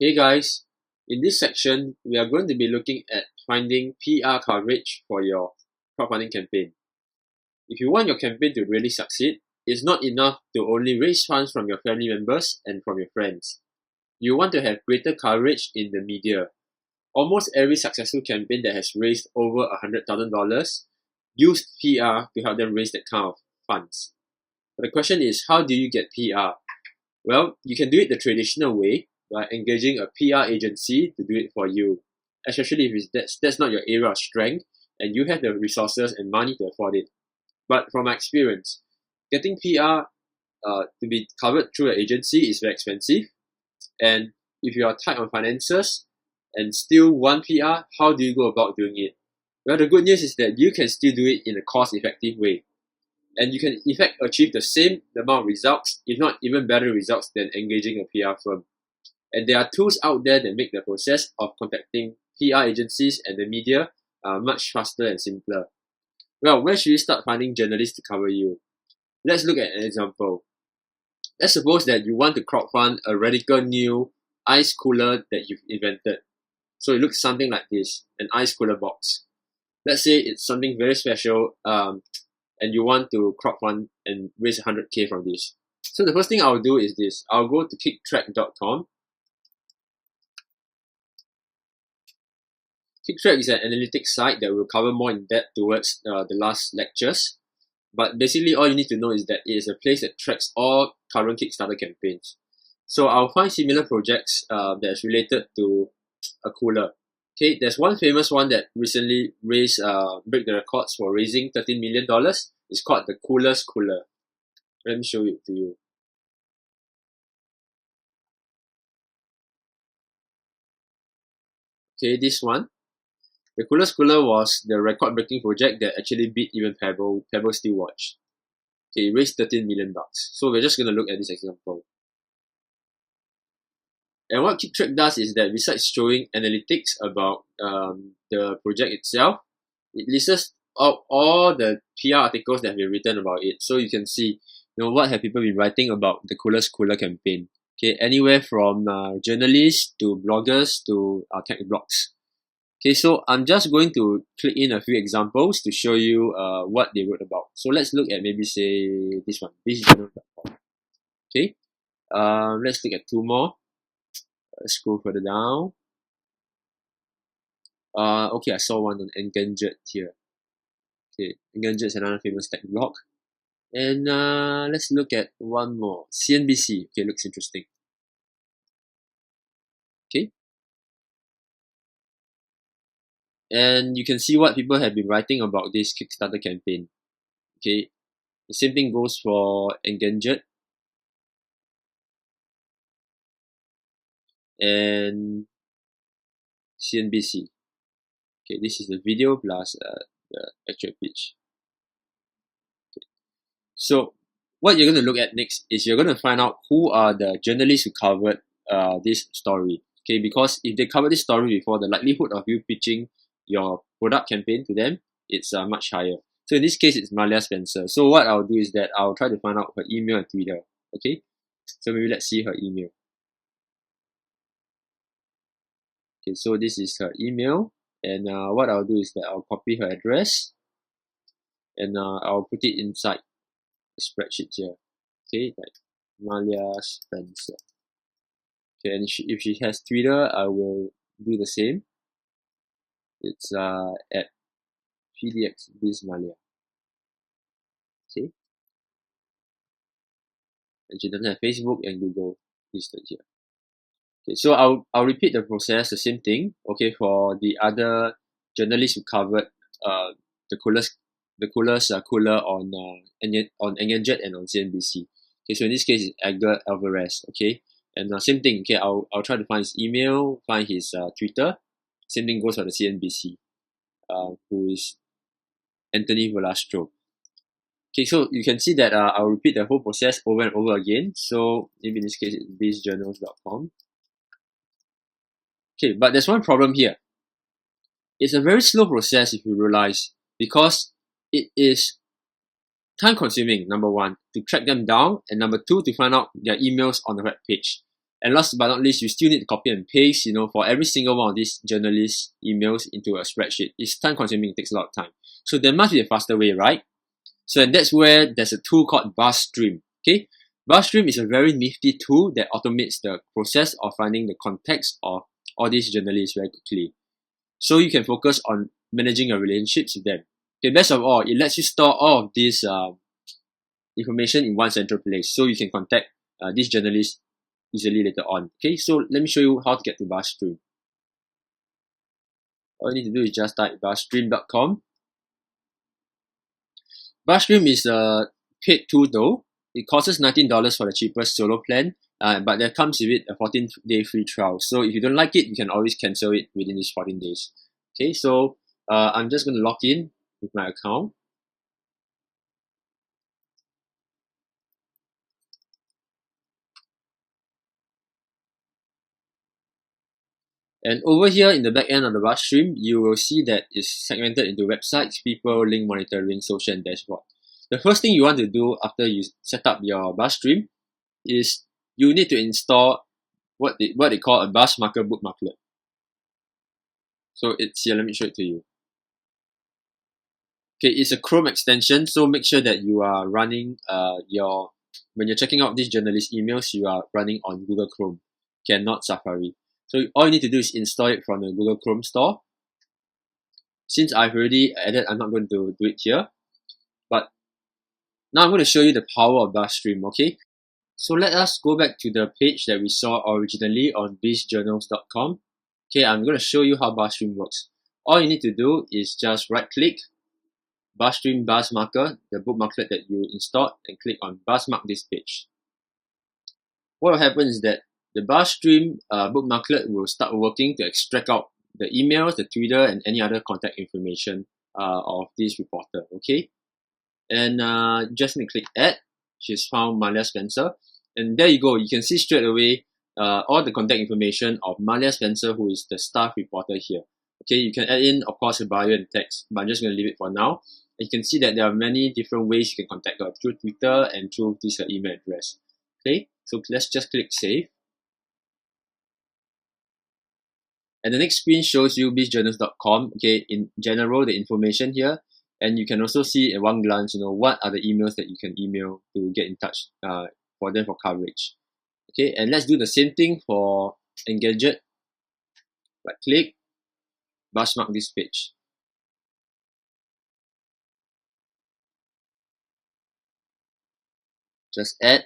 Hey guys, in this section, we are going to be looking at finding PR coverage for your crowdfunding campaign. If you want your campaign to really succeed, it's not enough to only raise funds from your family members and from your friends. You want to have greater coverage in the media. Almost every successful campaign that has raised over $100,000 used PR to help them raise that kind of funds. But the question is, how do you get PR? Well, you can do it the traditional way, by engaging a PR agency to do it for you, especially if that's not your area of strength and you have the resources and money to afford it. But from my experience, getting PR to be covered through an agency is very expensive. And if you are tight on finances and still want PR, how do you go about doing it? Well, the good news is that you can still do it in a cost-effective way. And you can in fact achieve the same amount of results, if not even better results than engaging a PR firm. And there are tools out there that make the process of contacting PR agencies and the media much faster and simpler. Well, where should you start finding journalists to cover you? Let's look at an example. Let's suppose that you want to crowdfund a radical new ice cooler that you've invented. So it looks something like this, an ice cooler box. Let's say it's something very special and you want to crowdfund and raise 100K from this. So the first thing I'll do is this. I'll go to kicktrack.com. Kicktrack is an analytics site that will cover more in depth towards the last lectures. But basically all you need to know is that it is a place that tracks all current Kickstarter campaigns. So I'll find similar projects that's related to a cooler. Okay, there's one famous one that recently break the records for raising $13 million. It's called the Coolest Cooler. Let me show it to you. Okay, this one. The Coolest Cooler was the record-breaking project that actually beat even Pebble Steel Watch. Okay, it raised $13 million. So we're just going to look at this example. And what Kicktrack does is that besides showing analytics about the project itself, it lists out all the PR articles that have been written about it. So you can see, what have people been writing about the Coolest Cooler campaign. Okay, anywhere from journalists to bloggers to tech blogs. Okay, so I'm just going to click in a few examples to show you what they wrote about. So let's look at maybe say this one, businessjournal.com. Okay, let's look at two more. Let's scroll further down. Okay, I saw one on Engadget here. Okay, Engadget is another famous tech blog. And let's look at one more. CNBC. Okay, looks interesting. Okay. And you can see what people have been writing about this Kickstarter campaign. Okay, the same thing goes for Engadget and CNBC. Okay, this is the video plus the actual pitch. Okay. So what you're going to look at next is you're going to find out who are the journalists who covered this story. Okay, because if they covered this story before, the likelihood of you pitching your product campaign to them, it's much higher. So in this case, it's Malia Spencer. So what I'll do is that I'll try to find out her email and Twitter. Okay, so maybe let's see her email. Okay, so this is her email, and what I'll do is that I'll copy her address, and I'll put it inside the spreadsheet here. Okay, like Malia Spencer. Okay, and if she has Twitter, I will do the same. It's at PDXBizMalia. Okay. And she doesn't have Facebook and Google listed here. Okay, so I'll repeat the process, the same thing. Okay, for the other journalists who covered the coolest cooler on Engadget and on CNBC. Okay, so in this case it's Edgar Alvarez. Okay, and same thing. Okay, I'll try to find his email, find his Twitter. Same thing goes for the CNBC, who is Anthony Velastro. Okay, so you can see that I'll repeat the whole process over and over again. So maybe in this case it's bizjournals.com. Okay, but there's one problem here. It's a very slow process if you realize, because it is time consuming, number one, to track them down, and number two, to find out their emails on the web page. And last but not least, you still need to copy and paste, for every single one of these journalists' emails into a spreadsheet. It's time consuming, it takes a lot of time. So there must be a faster way, right? So that's where there's a tool called BuzzStream. Okay, BuzzStream is a very nifty tool that automates the process of finding the context of all these journalists very quickly. So you can focus on managing your relationships with them. Okay, best of all, it lets you store all of this information in one central place, so you can contact these journalists easily later on. Okay, so let me show you how to get to BuzzStream. All you need to do is just type buzzstream.com. BuzzStream is a paid tool though. It costs $19 for the cheapest solo plan, but that comes with it a 14-day free trial. So if you don't like it, you can always cancel it within these 14 days. Okay, so I'm just going to log in with my account. And over here in the back end of the BuzzStream, you will see that it's segmented into websites, people, link monitoring, social, and dashboard. The first thing you want to do after you set up your BuzzStream is you need to install what they call a BuzzMarker bookmarklet. So it's here, let me show it to you. Okay, it's a Chrome extension, so make sure that you are running when you're checking out these journalist emails, you are running on Google Chrome, not Safari. So all you need to do is install it from the Google Chrome store. Since I've already added, I'm not going to do it here. But now I'm going to show you the power of BuzzStream, okay? So let us go back to the page that we saw originally on bizjournals.com. Okay, I'm going to show you how BuzzStream works. All you need to do is just right-click BuzzStream BuzzMarker, the bookmarklet that you installed, and click on BuzzMark this page. What will happen is that the BuzzStream bookmarklet will start working to extract out the emails, the Twitter, and any other contact information of this reporter, okay? And just need to click Add. She's found Malia Spencer. And there you go. You can see straight away all the contact information of Malia Spencer, who is the staff reporter here. Okay, you can add in, of course, a bio and text, but I'm just going to leave it for now. You can see that there are many different ways you can contact her, through Twitter and through this email address. Okay, so let's just click Save. And the next screen shows you bizjournals.com, okay, in general, the information here. And you can also see at one glance, what are the emails that you can email to get in touch for them for coverage. Okay, and let's do the same thing for Engadget. Right click, BuzzMark this page. Just add,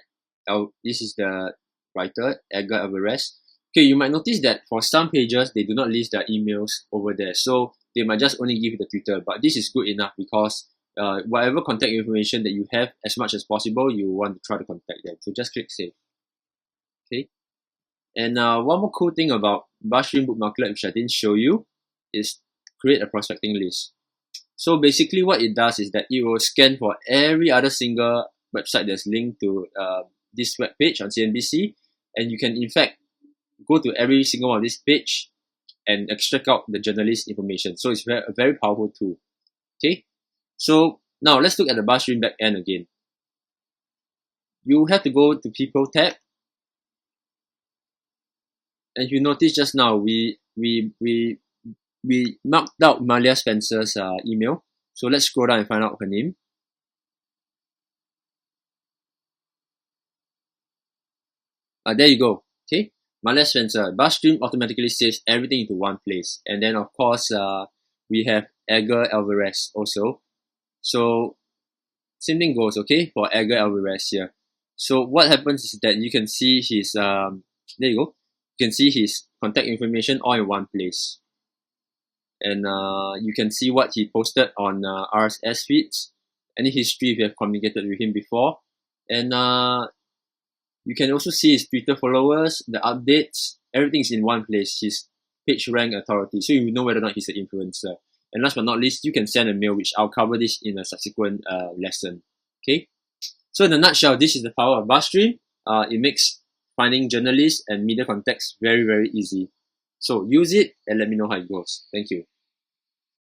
this is the writer, Edgar Alvarez. Okay, you might notice that for some pages, they do not list their emails over there. So they might just only give you the Twitter, but this is good enough because whatever contact information that you have, as much as possible, you want to try to contact them. So just click Save. Okay. And one more cool thing about BuzzStream bookmarklet, which I didn't show you, is create a prospecting list. So basically what it does is that it will scan for every other single website that's linked to this web page on CNBC, and you can in fact go to every single one of this page and extract out the journalist information. So it's a very powerful tool. Okay, so now let's look at the BuzzStream backend again. You have to go to People tab, and you notice just now we marked out Malia Spencer's email. So let's scroll down and find out her name. There you go. Okay, Malia Spencer. BuzzStream automatically saves everything into one place. And then of course we have Edgar Alvarez also. So same thing goes, okay, for Edgar Alvarez here. So what happens is that you can see his there you go. You can see his contact information all in one place. And you can see what he posted on RSS feeds, any history if you have communicated with him before. And you can also see his Twitter followers, the updates, everything is in one place, his page rank authority, so you know whether or not he's an influencer. And last but not least, you can send a mail, which I'll cover this in a subsequent lesson. Okay, so in a nutshell, this is the power of BuzzStream. It makes finding journalists and media contacts very, very easy. So use it and let me know how it goes. Thank you.